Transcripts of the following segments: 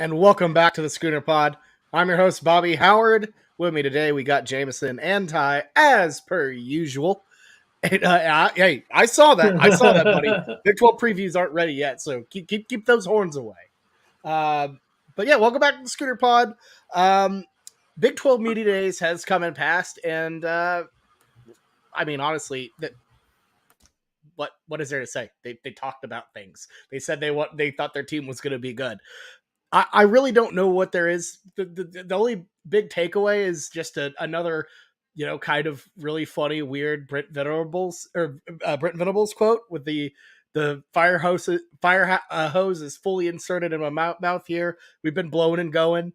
and welcome back to the Schooner Pod. I'm your host, Bobby Howard. With me today, we got Jameson and Ty, as per usual. And, hey, I saw that. Buddy. Big 12 previews aren't ready yet, so keep those horns away. But yeah, welcome back to the Schooner Pod. Big 12 Media Days has come and passed, and honestly, what is there to say? They talked about things. They said they thought their team was going to be good. I really don't know what there is. The only big takeaway is just another, kind of really funny, weird Brent Venables quote with the fire hose is fully inserted in my mouth here. We've been blowing and going.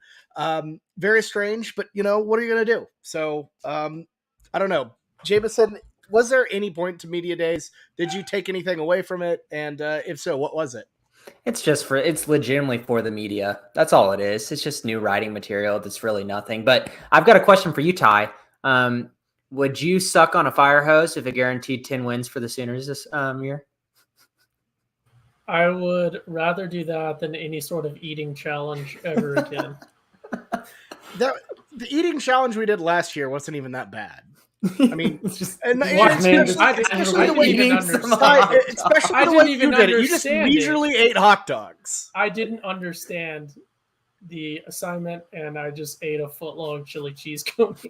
Very strange, but what are you going to do? So I don't know. Jameson, was there any point to Media Days? Did you take anything away from it? And if so, what was it? It's legitimately for the media. That's all it is. It's just new writing material. That's really nothing. But I've got a question for you, Ty. Would you suck on a fire hose if it guaranteed 10 wins for the Sooners this year? I would rather do that than any sort of eating challenge ever again. The eating challenge we did last year wasn't even that bad. I mean, especially the way you did it. You just leisurely ate hot dogs. I didn't understand the assignment, and I just ate a foot-long chili cheese cone for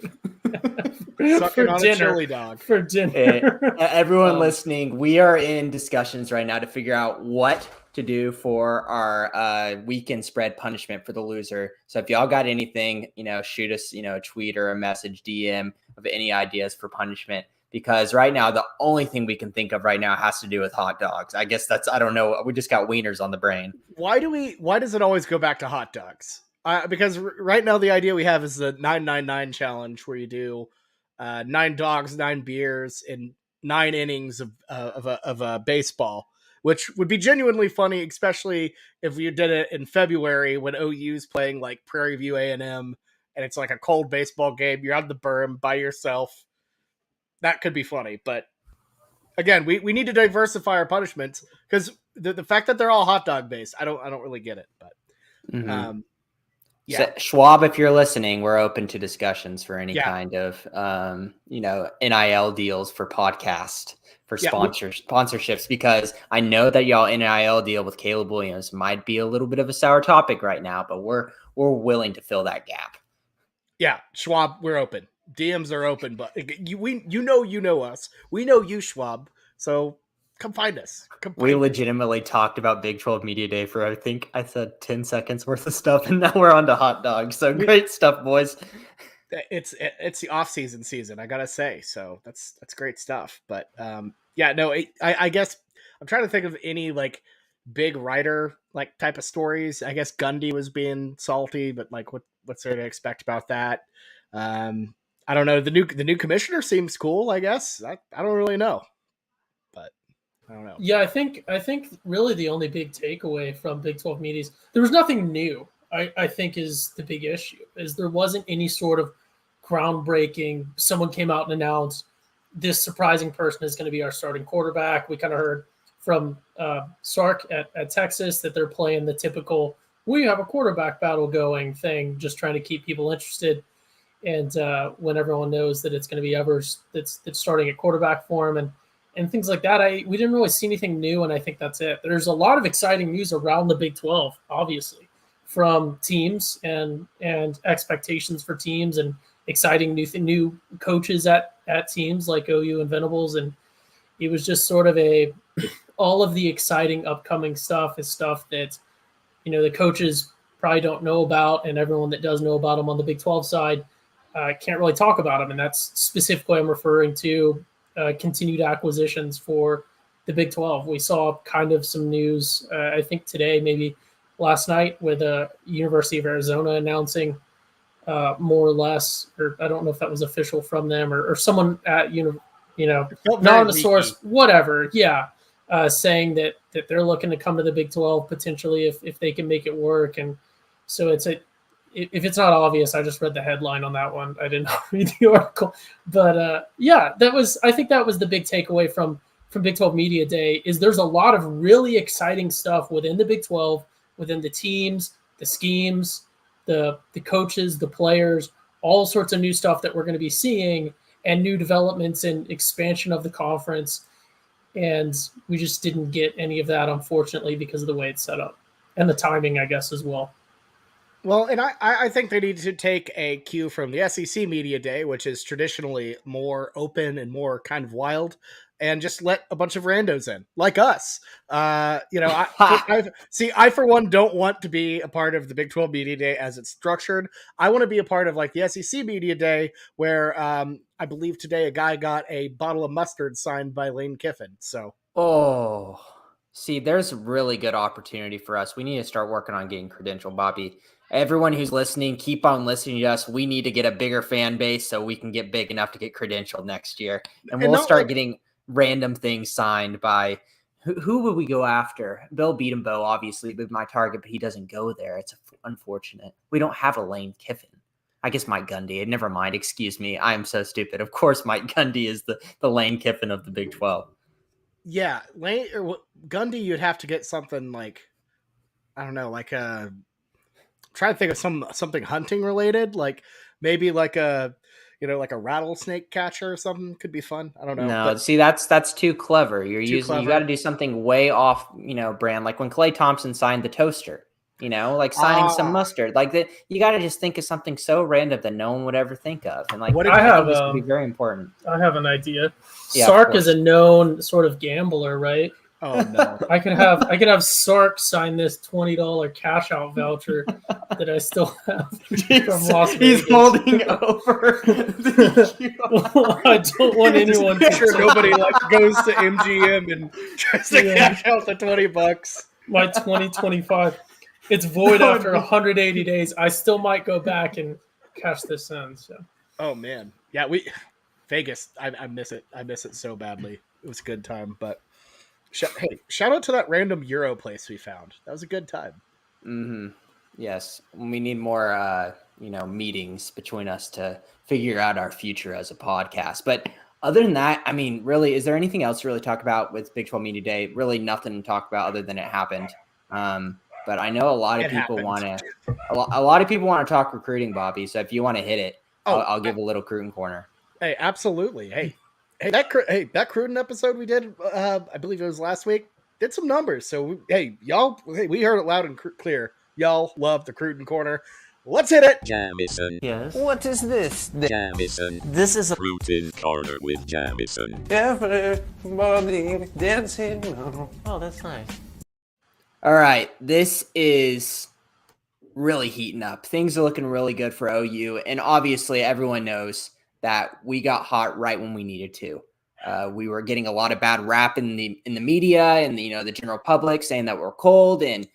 dinner. A chili dog for dinner. Everyone listening, we are in discussions right now to figure out what to do for our weekend spread punishment for the loser. So if y'all got anything, shoot us, a tweet or a message, DM of any ideas for punishment, because right now the only thing we can think of right now has to do with hot dogs. I guess I don't know. We just got wieners on the brain. Why does it always go back to hot dogs? Because right now the idea we have is the 999 challenge, where you do 9 dogs, 9 beers in 9 innings of a baseball, which would be genuinely funny, especially if you did it in February when OU's playing like Prairie View A&M, and it's like a cold baseball game. You're on the berm by yourself. That could be funny, but again, we need to diversify our punishments, because the fact that they're all hot dog based, I don't really get it. But yeah, so, Schwab, if you're listening, we're open to discussions for any kind of NIL deals for podcast. For sponsorships, because I know that y'all NIL deal with Caleb Williams might be a little bit of a sour topic right now, but we're willing to fill that gap. Yeah, Schwab, we're open. DMs are open, but you know us. We know you, Schwab. So come find us. We legitimately talked about Big 12 Media Day for, I think I said 10 seconds worth of stuff, and now we're on to hot dogs. So great stuff, boys. It's the off-season season, I gotta say. So that's great stuff. But I guess I'm trying to think of any like big writer like type of stories. I guess Gundy was being salty, but like what's there to expect about that? I don't know. The new commissioner seems cool, I guess. I don't really know, but I don't know. Yeah, I think really the only big takeaway from Big 12 meetings, there was nothing new. I think is the big issue, is there wasn't any sort of groundbreaking. Someone came out and announced this surprising person is going to be our starting quarterback. We kind of heard from Sark at Texas that they're playing the typical, we have a quarterback battle going thing, just trying to keep people interested. And when everyone knows that it's going to be Evers that's starting at quarterback for him and things like that, we didn't really see anything new, and I think that's it. There's a lot of exciting news around the Big 12, obviously, from teams and expectations for teams, and exciting new coaches at teams like OU and Venables. And it was just sort of all of the exciting upcoming stuff is stuff that, the coaches probably don't know about, and everyone that does know about them on the Big 12 side can't really talk about them. And that's specifically, I'm referring to continued acquisitions for the Big 12. We saw kind of some news, I think today, maybe last night, with University of Arizona announcing more or less, or I don't know if that was official from them or someone at not a source, whatever. Yeah. Saying that they're looking to come to the Big 12 potentially if they can make it work. And so if it's not obvious, I just read the headline on that one. I didn't read the article, but I think that was the big takeaway from Big 12 Media Day, is there's a lot of really exciting stuff within the Big 12, within the teams, the schemes, the coaches, the players, all sorts of new stuff that we're going to be seeing, and new developments and expansion of the conference. And we just didn't get any of that, unfortunately, because of the way it's set up and the timing, I guess, as well. Well, and I think they need to take a cue from the SEC Media Day, which is traditionally more open and more kind of wild, and just let a bunch of randos in, like us. I for one don't want to be a part of the Big 12 Media Day as it's structured. I want to be a part of like the SEC Media Day, where I believe today a guy got a bottle of mustard signed by Lane Kiffin. So, see, there's really good opportunity for us. We need to start working on getting credentialed, Bobby. Everyone who's listening, keep on listening to us. We need to get a bigger fan base so we can get big enough to get credentialed next year. And we'll start getting random things signed by who would we go after? Bill Beatembo, obviously, would be my target, but he doesn't go there. It's unfortunate. We don't have a Lane Kiffin. I guess Mike Gundy. Never mind. Excuse me. I am so stupid. Of course, Mike Gundy is the Lane Kiffin of the Big 12. Yeah, Lane or Gundy, you'd have to get something like, I don't know, like a. Trying to think of something hunting related, like maybe like a rattlesnake catcher or something could be fun. I don't know. No, see, that's too clever. You got to do something way off, brand. Like when Klay Thompson signed the toaster, like signing some mustard. Like that, you got to just think of something so random that no one would ever think of. And like, this would be very important. I have an idea. Yeah, Sark is a known sort of gambler, right? Oh no! I could have Sark sign this $20 cash out voucher that I still have from Las Vegas. He's holding over. I don't want anyone to sure nobody goes to MGM and tries to cash out the $20. My 2025. It's void after 180 days. I still might go back and cash this in. So. Oh man, yeah, Vegas. I miss it. I miss it so badly. It was a good time, but. Hey, shout out to that random Euro place we found. That was a good time. Mm-hmm. Yes. We need more, meetings between us to figure out our future as a podcast. But other than that, I mean, really, is there anything else to really talk about with Big 12 Media Day? Really nothing to talk about other than it happened. But I know a lot of people want to talk recruiting, Bobby. So if you want to hit it, I'll give a little Cruton corner. Hey, absolutely. Hey, that Cruton episode we did, I believe it was last week, did some numbers. So, we heard it loud and clear. Y'all love the Cruton Corner. Let's hit it. Jamison. Yes. What is this? Jamison. This is a Cruton Corner with Jamison. everybody dancing. Oh, that's nice. All right. This is really heating up. Things are looking really good for OU. And obviously, everyone knows that we got hot right when we needed to. We were getting a lot of bad rap in the media and the general public saying that we're cold and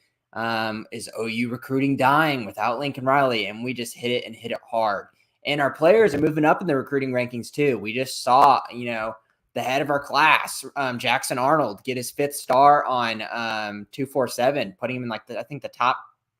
is OU recruiting dying without Lincoln Riley? And we just hit it hard. And our players are moving up in the recruiting rankings too. We just saw, the head of our class, Jackson Arnold, get his 5th star on 247, putting him in I think the top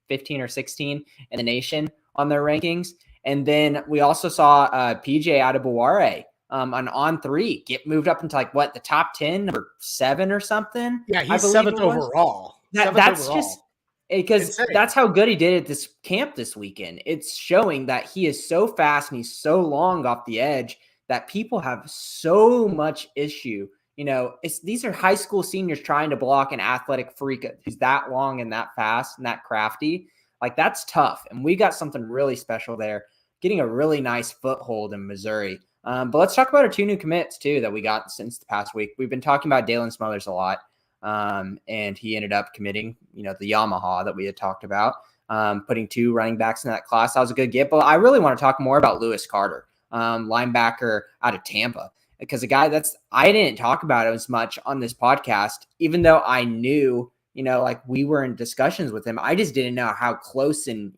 15 or 16 in the nation on their rankings. And then we also saw PJ Adebaware on 3 get moved up into the top 10, number 7 or something. Yeah, he's 7th overall. That's just because insane. That's how good he did at this camp this weekend. It's showing that he is so fast and he's so long off the edge that people have so much issue. These are high school seniors trying to block an athletic freak who's that long and that fast and that crafty. That's tough. And we got something really special there, getting a really nice foothold in Missouri. But let's talk about our 2 new commits too that we got since the past week. We've been talking about Dalen Smothers a lot. And he ended up committing, the Yamaha that we had talked about, putting 2 running backs in that class. That was a good get. But I really want to talk more about Lewis Carter, linebacker out of Tampa, because a guy I didn't talk about as much on this podcast, even though I knew, we were in discussions with him. I just didn't know how close and,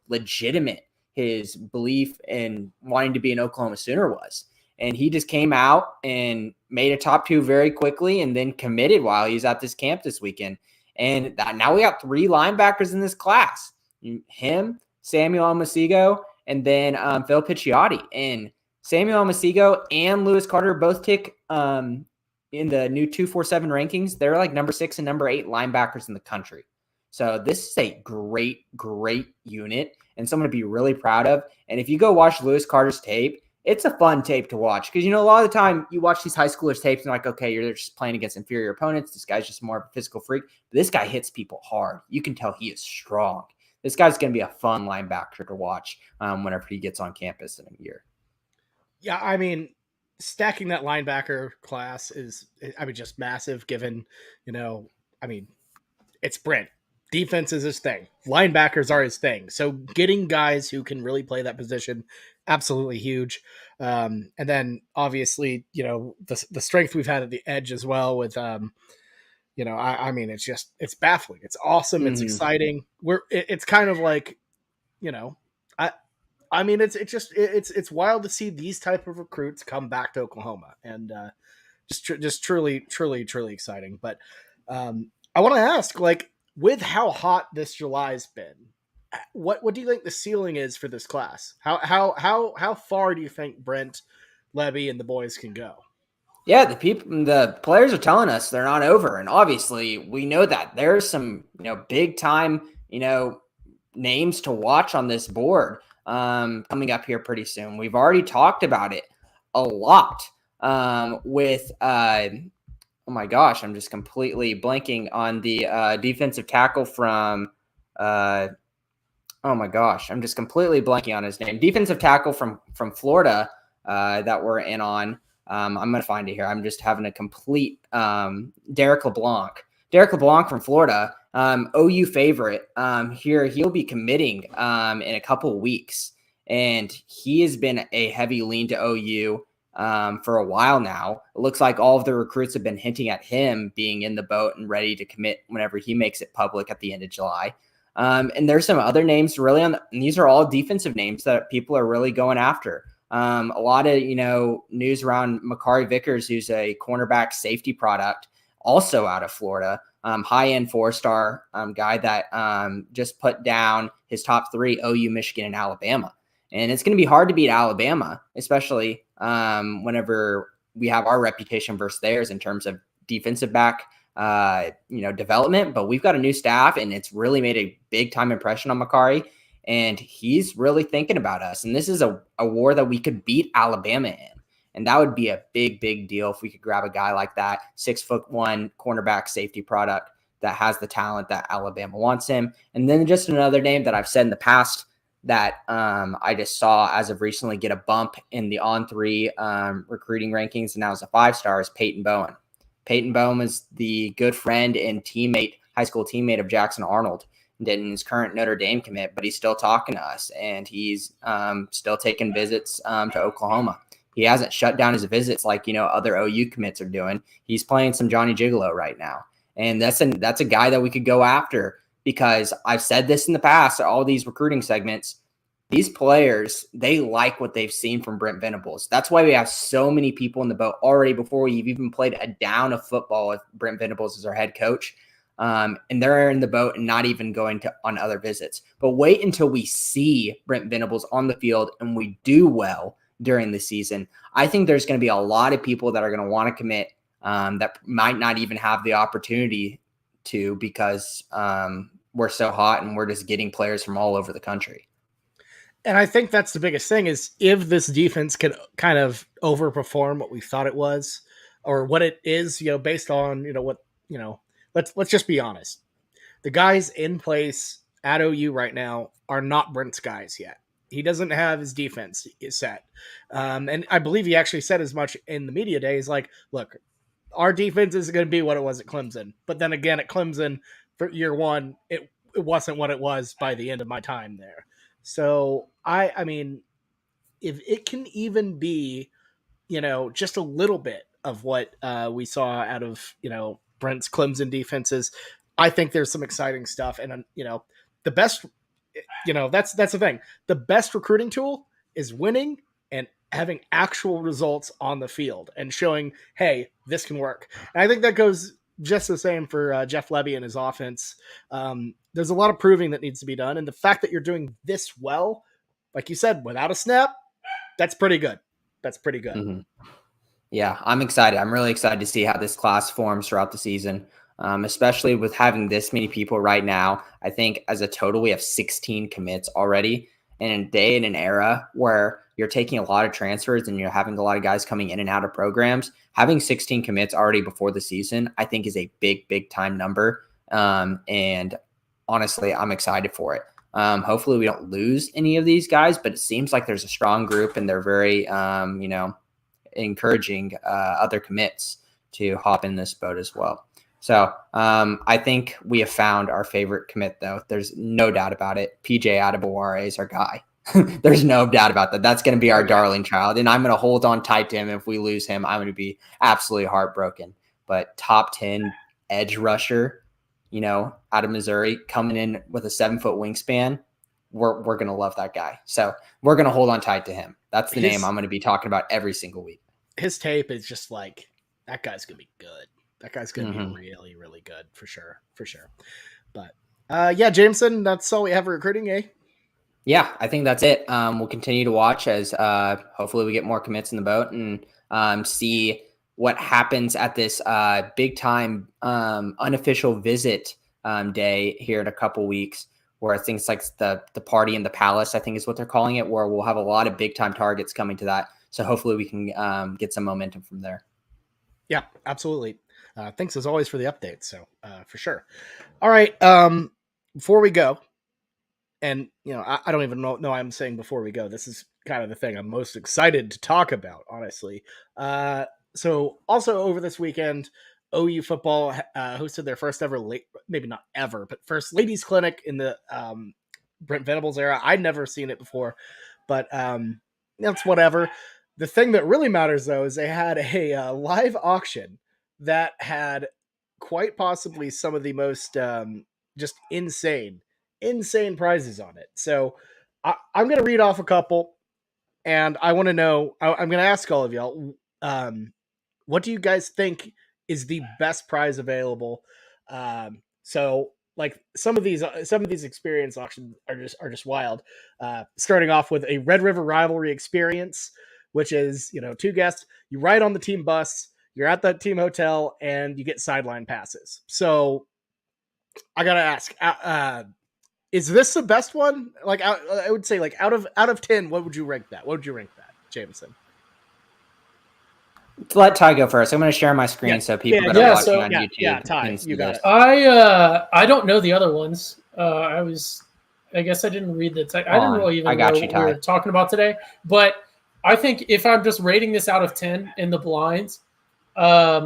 legitimate his belief in wanting to be an Oklahoma Sooner was. And he just came out and made a top 2 very quickly and then committed while he was at this camp this weekend. And now we got 3 linebackers in this class. Him, Samuel Almasigo, and then Phil Picciotti. And Samuel Almasigo and Lewis Carter both tick in the new 247 rankings. They're number 6 and number 8 linebackers in the country. So this is a great, great unit and someone to be really proud of. And if you go watch Lewis Carter's tape, it's a fun tape to watch because, a lot of the time you watch these high schoolers tapes and you're like, okay, you're just playing against inferior opponents. This guy's just more of a physical freak. But this guy hits people hard. You can tell he is strong. This guy's going to be a fun linebacker to watch whenever he gets on campus in a year. Yeah, I mean, stacking that linebacker class is, just massive given, it's Brent. Defense is his thing. Linebackers are his thing. So getting guys who can really play that position, absolutely huge. And then obviously, the strength we've had at the edge as well with, it's baffling. It's awesome. It's exciting. It's kind of like, it's wild to see these type of recruits come back to Oklahoma, and just truly exciting. But I want to ask, with how hot this July's been, what do you think the ceiling is for this class? How far do you think Brent, Levy, and the boys can go? Yeah, the players are telling us they're not over, and obviously we know that there's some big time names to watch on this board coming up here pretty soon. We've already talked about it a lot with oh my gosh, I'm just completely blanking on the defensive tackle from oh my gosh, I'm just completely blanking on his name. Defensive tackle from Florida that we're in on. I'm going to find it here. I'm just having a complete Derek LeBlanc. Derek LeBlanc from Florida, OU favorite here. He'll be committing in a couple of weeks. And he has been a heavy lean to OU for a while now. It looks like all of the recruits have been hinting at him being in the boat and ready to commit whenever he makes it public at the end of July. And there's some other names really and these are all defensive names that people are really going after. A lot of, news around Makari Vickers, who's a cornerback safety product, also out of Florida, high-end 4-star guy that just put down his top 3, OU, Michigan, and Alabama. And it's going to be hard to beat Alabama, especially whenever we have our reputation versus theirs in terms of defensive back, development. But we've got a new staff, and it's really made a big-time impression on Makari. And he's really thinking about us. And this is a war that we could beat Alabama in. And that would be a big, big deal if we could grab a guy like that, 6'1" cornerback safety product that has the talent that Alabama wants him. And then just another name that I've said in the past that I just saw as of recently get a bump in the On3 recruiting rankings, and now is a 5-star, is Peyton Bowen. Peyton Bowen was the good friend and high school teammate of Jackson Arnold. In his current Notre Dame commit, but he's still talking to us, and he's still taking visits to Oklahoma. He hasn't shut down his visits like other OU commits are doing. He's playing some Johnny Gigolo right now, and that's a guy that we could go after because I've said this in the past. All these recruiting segments, these players, they like what they've seen from Brent Venables. That's why we have so many people in the boat already before we've even played a down of football with Brent Venables as our head coach. And they're in the boat and not even going on other visits. But wait until we see Brent Venables on the field and we do well during the season. I think there's going to be a lot of people that are going to want to commit that might not even have the opportunity to because we're so hot and we're just getting players from all over the country. And I think that's the biggest thing is if this defense can kind of overperform what we thought it was or what it is, based on, let's just be honest. The guys in place at OU right now are not Brent's guys yet. He doesn't have his defense set. And I believe he actually said as much in the media day. He's like, look, our defense isn't going to be what it was at Clemson. But then again, at Clemson for year one, it wasn't what it was by the end of my time there. So I mean, if it can even be, just a little bit of what we saw out of, Brent's Clemson defenses, I think there's some exciting stuff. And, the best, that's the thing. The best recruiting tool is winning and having actual results on the field and showing, hey, this can work. And I think that goes just the same for Jeff Lebby and his offense. There's a lot of proving that needs to be done. And the fact that you're doing this well, like you said, without a snap, that's pretty good. That's pretty good. Mm-hmm. Yeah, I'm excited. I'm really excited to see how this class forms throughout the season. especially with having this many people right now. I think as a total, we have 16 commits already. And in a day and an era where you're taking a lot of transfers and you're having a lot of guys coming in and out of programs, having 16 commits already before the season, I think is a big time number. And honestly, I'm excited for it. Hopefully we don't lose any of these guys, but it seems like there's a strong group and they're very, encouraging other commits to hop in this boat as well. So I think we have found our favorite commit, though. There's no doubt about it. PJ Adebaware is our guy. There's no doubt about that. That's going to be our darling child, and I'm going to hold on tight to him. If we lose him, I'm going to be absolutely heartbroken. But top 10 edge rusher, out of Missouri, coming in with a 7-foot wingspan, we're going to love that guy. So we're going to hold on tight to him. That's the name I'm going to be talking about every single week. His tape is just like, that guy's going to be good. That guy's going to be really, really good for sure. But Jameson, that's all we have for recruiting, eh? Yeah, I think that's it. We'll continue to watch as hopefully we get more commits in the boat and see what happens at this big time unofficial visit day here in a couple weeks, where I think it's like the party in the palace, I think is what they're calling it, where we'll have a lot of big time targets coming to that. So hopefully we can get some momentum from there. Yeah, absolutely. Thanks as always for the updates. So for sure. All right. Before we go, and I don't even know I'm saying before we go, this is kind of the thing I'm most excited to talk about, honestly. So also over this weekend, OU football hosted their first ever maybe not ever, but first ladies clinic in the Brent Venables era. I'd never seen it before, but that's whatever. The thing that really matters, though, is they had a live auction that had quite possibly some of the most just insane prizes on it. So I'm going to read off a couple, and I want to know, I'm going to ask all of y'all, what do you guys think is the best prize available? So like some of these experience auctions are just wild. Starting off with a Red River Rivalry experience, which is, two guests, you ride on the team bus, you're at that team hotel, and you get sideline passes. So I got to ask, is this the best one? Like, I would say, like, out of 10, what would you rank that? What would you rank that, Jameson? Let Ty go first. I'm going to share my screen so people that are watching on YouTube. Yeah, Ty, you got it. I don't know the other ones. I guess I didn't read the text. I didn't really even know what we were talking about today. But I think if I'm just rating this out of 10 in the blinds, I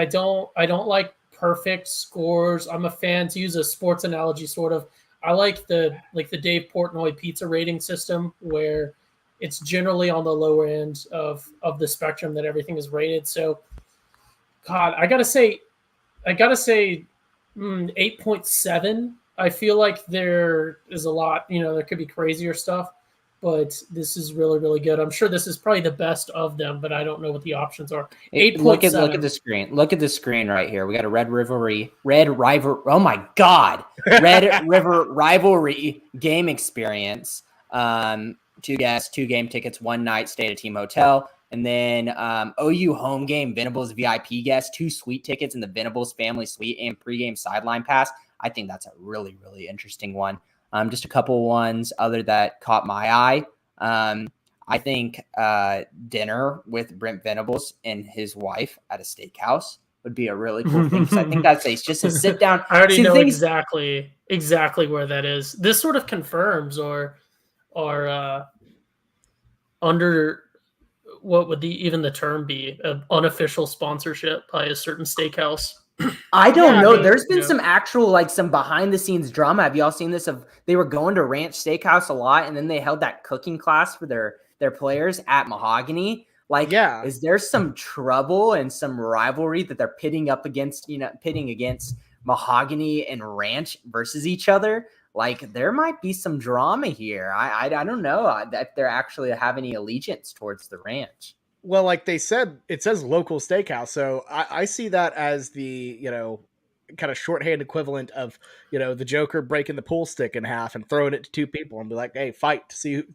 don't like perfect scores. I'm a fan, to use a sports analogy, sort of. I like the Dave Portnoy pizza rating system, where it's generally on the lower end of the spectrum that everything is rated. So, God, I gotta say 8.7. I feel like there is a lot, there could be crazier stuff, but this is really, really good. I'm sure this is probably the best of them, but I don't know what the options are. 8.7. Look at the screen. Look at the screen right here. We got a Red River oh my God. Red River Rivalry game experience. 2 guests, 2 game tickets, 1 night stay at a team hotel. And then OU home game, Venables VIP guest, 2 suite tickets in the Venables family suite and pregame sideline pass. I think that's a really, really interesting one. Just a couple ones other that caught my eye. I think dinner with Brent Venables and his wife at a steakhouse would be a really cool thing. I think that's just a sit down. I already know exactly where that is. This sort of confirms or under what would even the term be, an unofficial sponsorship by a certain steakhouse. I don't know. There's been some actual, some behind the scenes drama. Have y'all seen this? They were going to Ranch Steakhouse a lot, and then they held that cooking class for their players at Mahogany. Is there some trouble and some rivalry that they're pitting against Mahogany and Ranch versus each other? There might be some drama here. I don't know if they're actually have any allegiance towards the Ranch. Well, like they said, it says local steakhouse. So I see that as the, kind of shorthand equivalent of, the Joker breaking the pool stick in half and throwing it to 2 people and be like, hey, fight to see which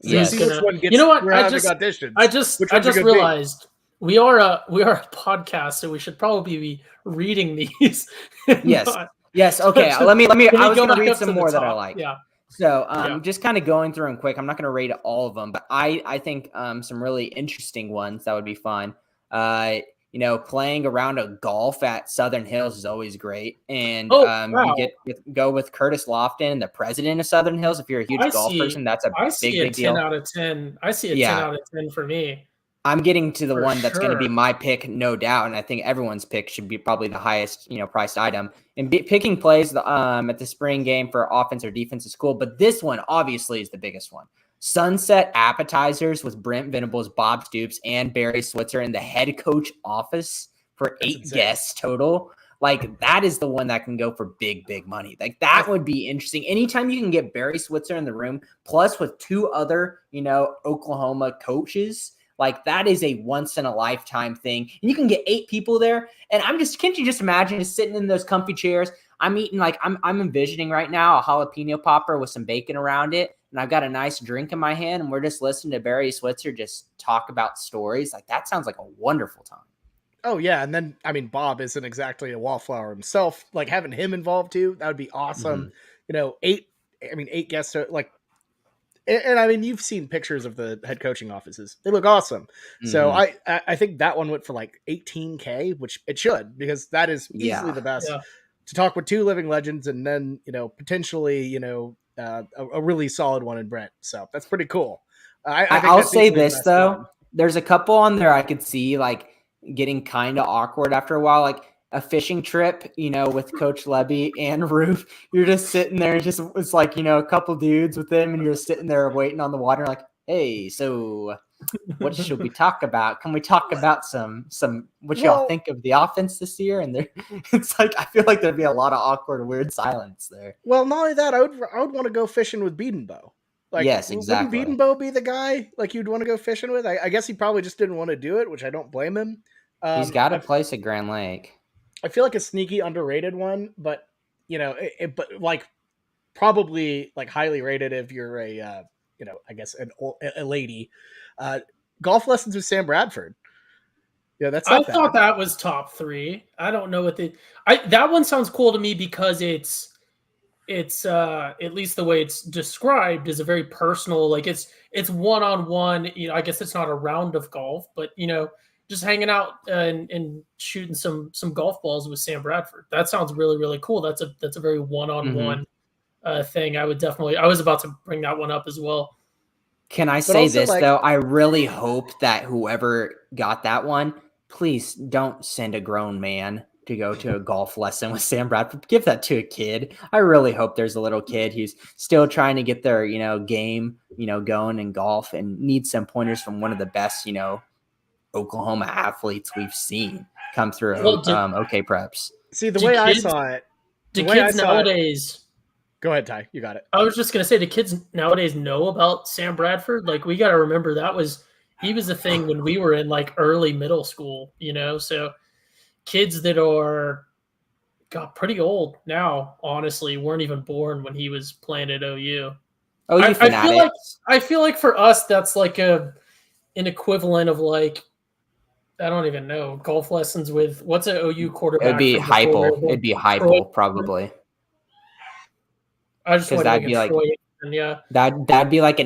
one gets you know what? auditions. I just realized we are a podcast, so we should probably be reading these. Yes. Not- Yes. Okay. So let me. can we I was go going to back read up to some the more that I top? like. Yeah. So, Yeah. just kind of going through them quick. I'm not going to rate all of them, but I think some really interesting ones that would be fun. Playing around a golf at Southern Hills is always great, and wow. you go with Curtis Lofton, the president of Southern Hills. If you're a huge golf person, that's a big deal. deal. 10 out of 10. I see a 10 out of 10 for me. I'm getting to the For one that's going to be sure. my pick, no doubt, and I think everyone's pick should be probably the highest, priced item. And picking plays at the spring game for offense or defense is cool, but this one obviously is the biggest one. Sunset Appetizers with Brent Venables, Bob Stoops, and Barry Switzer in the head coach office for 8 guests total. Like, that is the one that can go for big, big money. Like, that would be interesting. Anytime you can get Barry Switzer in the room, plus with 2 other, Oklahoma coaches, like, that is a once in a lifetime thing. And you can get 8 people there. And can't you just imagine just sitting in those comfy chairs? I'm eating, like, I'm envisioning right now a jalapeno popper with some bacon around it. And I've got a nice drink in my hand. And we're just listening to Barry Switzer just talk about stories. Like, that sounds like a wonderful time. Oh yeah. And then, Bob isn't exactly a wallflower himself. Like, having him involved too, that would be awesome. 8 guests, like, and you've seen pictures of the head coaching offices. They look awesome. So I think that one went for like $18K, which it should, because that is easily the best to talk with 2 living legends. And then, potentially, a really solid one in Brent. So that's pretty cool. I'll say this though. There's a couple on there I could see like getting kind of awkward after a while. Like, a fishing trip, with Coach Levy and Roof. You're just sitting there, it's like, a couple dudes with them, and you're sitting there waiting on the water, like, hey, so what should we talk about? Can we talk about some what y'all think of the offense this year? And it's like, I feel like there'd be a lot of awkward, weird silence there. Well, not only that, I would want to go fishing with Beedenbow. Like, yes, exactly. Wouldn't Beedenbow be the guy like you'd want to go fishing with? I guess he probably just didn't want to do it, which I don't blame him. He's got a place at Grand Lake. I feel like a sneaky underrated one, but but like probably like highly rated if you're a I guess a lady. Golf Lessons with Sam Bradford. Yeah, that's. I thought that was top 3. I don't know what that one sounds cool to me because it's at least the way it's described is a very personal, like it's one-on-one. I guess it's not a round of golf, but just hanging out and shooting some golf balls with Sam Bradford. That sounds really, really cool. That's a very one-on-one thing. I was about to bring that one up as well. Can I say this though? I really hope that whoever got that one, please don't send a grown man to go to a golf lesson with Sam Bradford. Give that to a kid. I really hope there's a little kid who's still trying to get their, game, going in golf and needs some pointers from one of the best, Oklahoma athletes we've seen come through. OK Preps. See, the way I saw it. Do kids nowadays? Go ahead, Ty. You got it. I was just gonna say, do kids nowadays know about Sam Bradford? Like, we got to remember he was a thing when we were in like early middle school. So kids that got pretty old now, honestly, weren't even born when he was playing at OU. Oh, you fanatics! I feel like for us, that's like an equivalent of like, I don't even know, golf lessons with what's an OU quarterback? It'd be Heupel. It'd be Heupel, probably. I just want that'd be like, that'd be like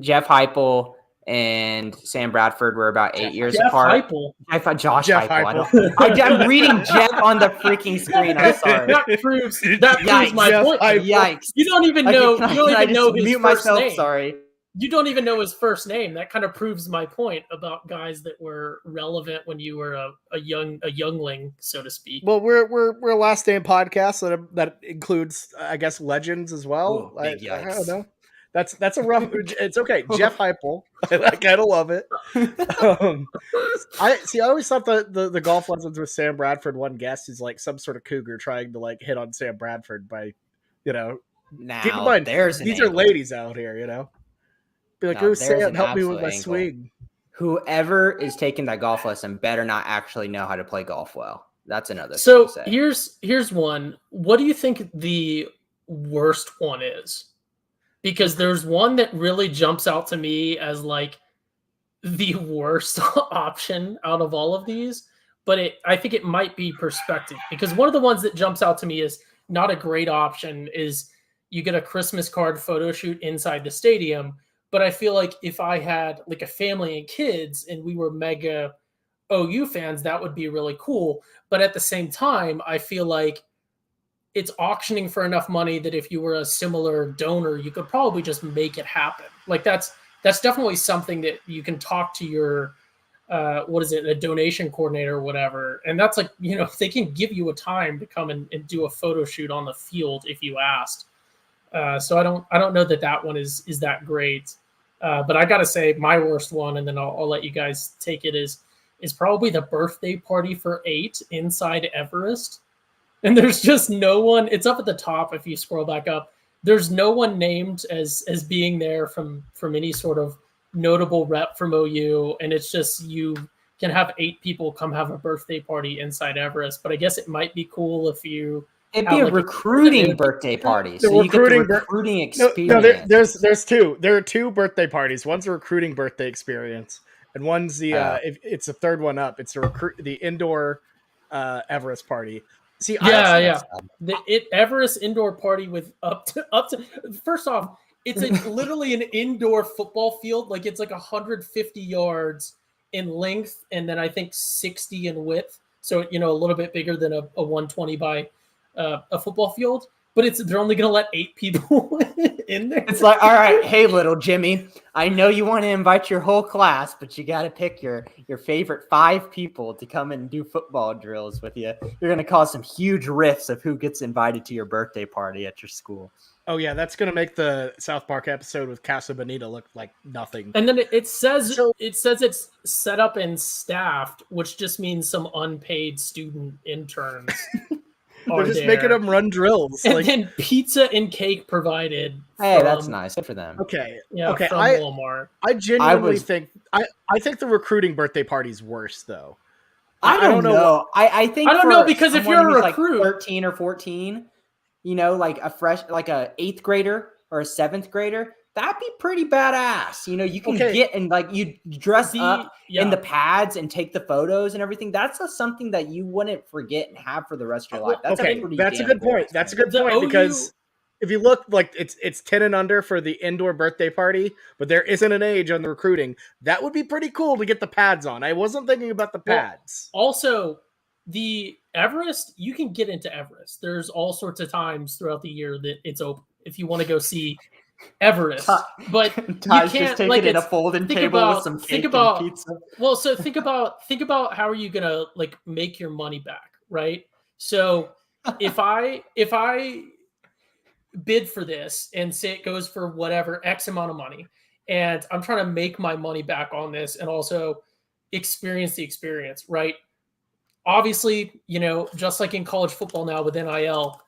Jeff Heupel and Sam Bradford were about 8 years apart. I thought Josh Heupel. I'm reading Jeff on the freaking screen. I'm sorry. That proves my point. Yikes! You don't even know. You don't even know his first name. Sorry. You don't even know his first name. That kind of proves my point about guys that were relevant when you were a youngling, so to speak. Well, we're a last name podcast that includes, I guess, legends as well. Ooh, big I don't know. That's a rough. It's okay. Jeff Heupel. I kind of love it. I always thought the golf lessons with Sam Bradford one guest is like some sort of cougar trying to like hit on Sam Bradford by, Now keep in mind, these are ladies out here, Be like, oh, Sam, help me with my swing. Whoever is taking that golf lesson better not actually know how to play golf well. That's another thing to say. Here's one. What do you think the worst one is? Because there's one that really jumps out to me as like the worst option out of all of these, but I think it might be perspective, because one of the ones that jumps out to me is not a great option is you get a Christmas card photo shoot inside the stadium. But I feel like if I had like a family and kids and we were mega OU fans, that would be really cool. But at the same time, I feel like it's auctioning for enough money that if you were a similar donor, you could probably just make it happen. Like that's definitely something that you can talk to your a donation coordinator or whatever. And that's like, they can give you a time to come and do a photo shoot on the field if you asked. So I don't know that one is that great. But I gotta say my worst one, and then I'll let you guys take it, is probably the birthday party for 8 inside Everest. And there's just no one. It's up at the top if you scroll back up. There's no one named as being there from any sort of notable rep from OU, and it's just you can have 8 people come have a birthday party inside Everest. But I guess it might be cool if you. It'd be a recruiting birthday party, so you get the recruiting experience. No, there's two. There are 2 birthday parties. One's a recruiting birthday experience, and one's the it's a third one up. It's the indoor Everest party. See, the Everest indoor party with up to. First off, it's literally an indoor football field. Like it's like 150 yards in length, and then I think 60 in width. So a little bit bigger than a 120 by a football field. But they're only going to let 8 people in there. It's like, all right, hey, little Jimmy, I know you want to invite your whole class, but you got to pick your favorite 5 people to come and do football drills with you. You're going to cause some huge rifts of who gets invited to your birthday party at your school. Oh, yeah, that's going to make the South Park episode with Casa Bonita look like nothing. And then it says it's set up and staffed, which just means some unpaid student interns. They're just making them run drills. And then pizza and cake provided. Hey, that's nice. Good for them. Okay. Yeah, okay. From Walmart. I genuinely think I think the recruiting birthday party's worse though. I don't know. I think I don't know, because if you're a recruit, like 13 or 14, like a 8th grader or a 7th grader, that'd be pretty badass. You can get and like you dress up in the pads and take the photos and everything. That's something that you wouldn't forget and have for the rest of your life. That's a good point. That's a good point, because if you look, like it's 10 and under for the indoor birthday party, but there isn't an age on the recruiting. That would be pretty cool to get the pads on. I wasn't thinking about the pads. Also, the Everest, you can get into Everest. There's all sorts of times throughout the year that it's open if you want to go see Everest, but you can't just take like it in a folding table with some cake and pizza. Well, so think about how are you gonna like make your money back, right? So if I bid for this and say it goes for whatever X amount of money, and I'm trying to make my money back on this and also experience the experience, right? Obviously, just like in college football now with NIL,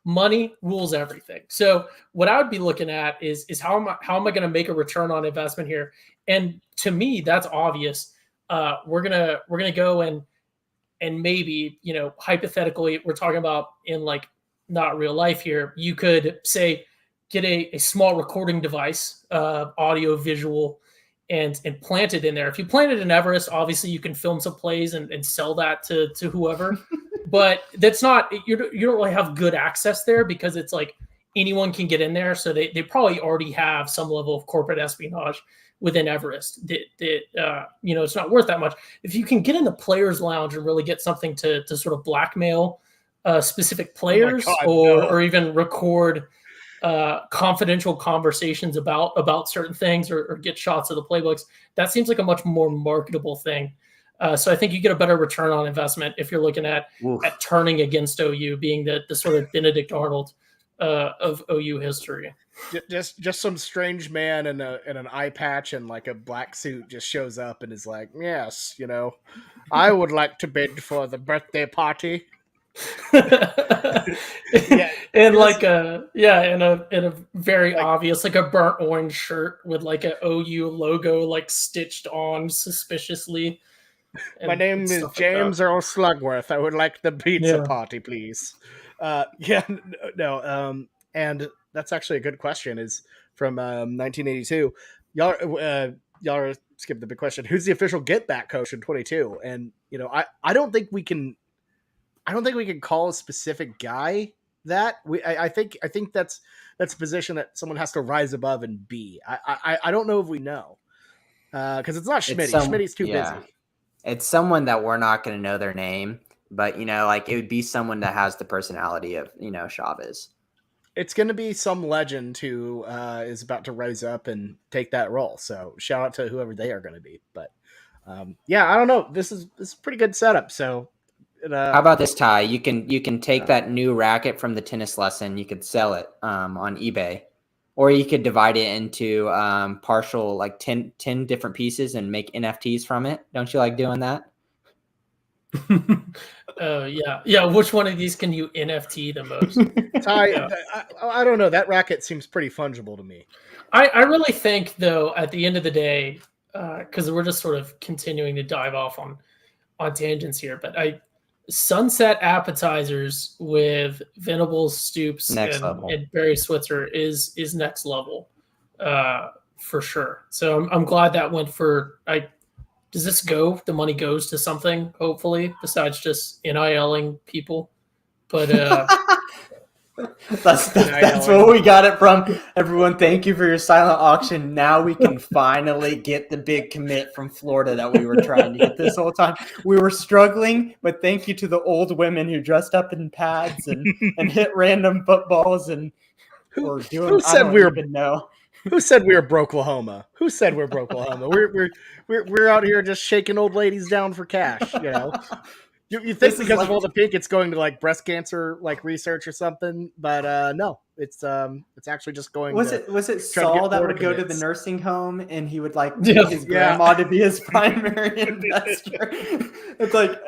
money rules everything. So what I would be looking at is how am I going to make a return on investment here? And to me, that's obvious. We're gonna go and maybe hypothetically, we're talking about in like not real life here. You could say get a small recording device, audio, visual, and plant it in there. If you plant it in Everest, obviously you can film some plays and sell that to whoever. But that's not, you don't really have good access there, because it's like anyone can get in there. So they probably already have some level of corporate espionage within Everest that it's not worth that much. If you can get in the players lounge and really get something to sort of blackmail specific players, or even record confidential conversations about certain things, or get shots of the playbooks, that seems like a much more marketable thing. So I think you get a better return on investment if you're looking at turning against OU, being the sort of Benedict Arnold of OU history. Just some strange man in an eye patch and like a black suit just shows up and is like, yes, I would like to bid for the birthday party. In a very obvious, like a burnt orange shirt with like a OU logo like stitched on suspiciously. My name is James Earl Slugworth. I would like the pizza party, please. And that's actually a good question. Is from 1982. Y'all, y'all are skipping the big question. Who's the official get back coach in 22? And I don't think we can call a specific guy that. I think that's a position that someone has to rise above and be. I don't know if we know. Because it's not Schmitty. Schmitty's too busy. It's someone that we're not going to know their name, but like it would be someone that has the personality of Chavez. It's going to be some legend who is about to rise up and take that role. So shout out to whoever they are going to be. But I don't know. This is a pretty good setup. So how about this, Ty? You can take that new racket from the tennis lesson. You could sell it on eBay. Or you could divide it into partial, like 10 different pieces and make NFTs from it. Don't you like doing that? Yeah. Which one of these can you NFT the most? Ty, I don't know. That racket seems pretty fungible to me. I really think, though, at the end of the day, because we're just sort of continuing to dive off on tangents here, but Sunset Appetizers with Venables, Stoops, and Barry Switzer is next level for sure. So I'm glad that went for. Does this go? The money goes to something, hopefully, besides just NILing people. But that's where we got it from. Everyone, thank you for your silent auction. Now we can finally get the big commit from Florida that we were trying to get this whole time. We were struggling, but thank you to the old women who dressed up in pads and hit random footballs and who said we were Broklahoma? Who said we're Broklahoma? We're out here just shaking old ladies down for cash, You think because of all the pink, it's going to like breast cancer, like research or something, but no, it's actually just going. Was it Saul that would go to the nursing home and he would like get his grandma to be his primary investor? It's like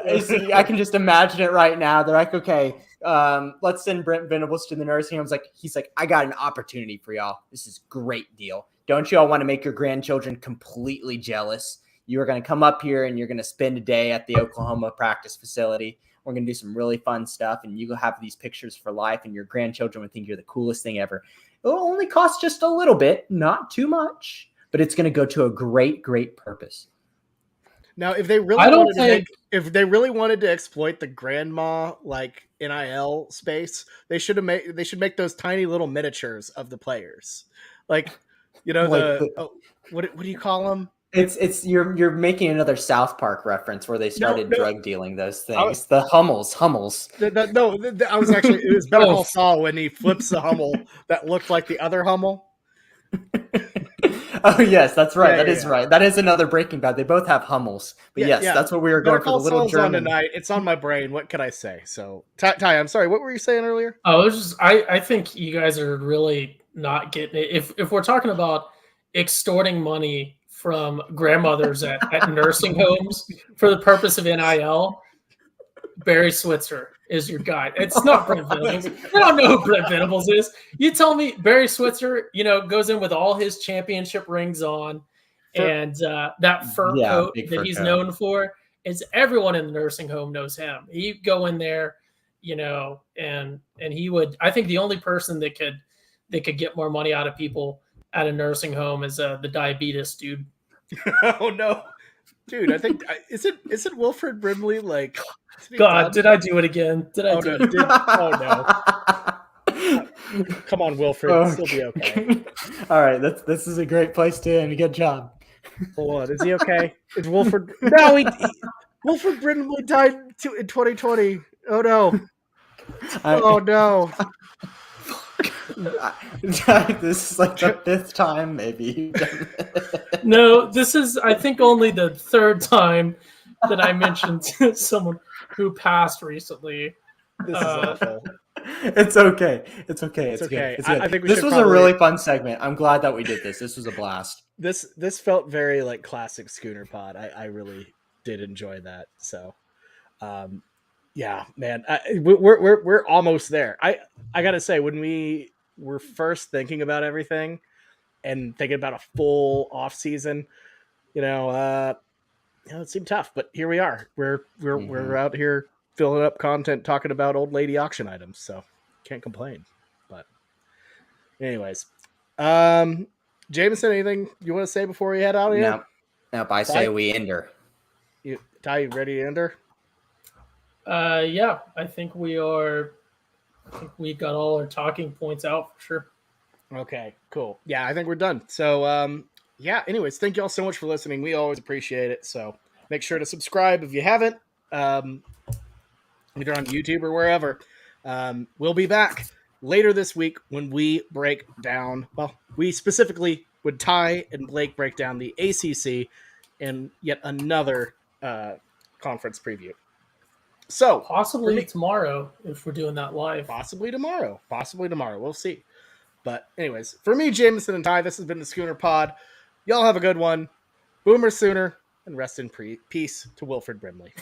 I can just imagine it right now. They're like, okay, let's send Brent Venables to the nursing home. He's like, I got an opportunity for y'all. This is a great deal. Don't you all want to make your grandchildren completely jealous? You are going to come up here and you're going to spend a day at the Oklahoma practice facility. We're going to do some really fun stuff, and you will have these pictures for life, and your grandchildren would think you're the coolest thing ever. It will only cost just a little bit, not too much, but it's going to go to a great, great purpose. Now, if they really wanted to exploit the grandma like NIL space, they should make those tiny little miniatures of the players, what do you call them? It's you're making another South Park reference where they started drug dealing those things. The Hummels. I was actually it was Better Call Saul when he flips the Hummel that looked like the other Hummel. Oh yes, that's right. That is right. That is another Breaking Bad. They both have Hummels. But that's what we were going for. The little German. On tonight. It's on my brain. What can I say? So Ty, I'm sorry. What were you saying earlier? I think you guys are really not getting it. If we're talking about extorting money from grandmothers at nursing homes for the purpose of NIL, Barry Switzer is your guy. It's not Brent Venables. I don't know who Brent Venables is. You tell me Barry Switzer, goes in with all his championship rings on and that fur coat that he's known for. Is everyone in the nursing home knows him. He'd go in there, and he would. I think the only person that could get more money out of people at a nursing home is the diabetes dude. Oh no, dude! I think is it Wilfred Brimley? Like, God, did I do it again? Oh no! Come on, Wilfred, it'll be okay. All right, this is a great place to end. Good job. Hold on, is he okay? Is Wilfred? No, Wilfred Brimley died in 2020. Oh no! Oh no! This is like the fifth time, maybe. No, this is, I think, only the third time that I mentioned someone who passed recently. This is awful. It's okay. It's okay. It's okay. It's good. I think this was a really fun segment. I'm glad that we did this. This was a blast. This felt very like classic Schooner Pod. I really did enjoy that. So, yeah, man, we're almost there. I gotta say, when we were first thinking about everything and thinking about a full off season, it seemed tough, but here we are. We're out here filling up content, talking about old lady auction items. So can't complain. But anyways, Jameson, anything you want to say before we head out here? Nope. I say we end her. Ty, you ready to end her? Yeah, I think we are. I think we got all our talking points out for sure. Okay, cool. Yeah, I think we're done. So, yeah, anyways, thank you all so much for listening. We always appreciate it. So make sure to subscribe if you haven't, either on YouTube or wherever. We'll be back later this week when we break down, well, we specifically would Ty and Blake break down the ACC and yet another conference preview. So Possibly tomorrow if we're doing that live. Possibly tomorrow. We'll see. But anyways, for me, Jameson and Ty, this has been the Schooner Pod. Y'all have a good one. Boomer Sooner, and rest in peace to Wilfred Brimley.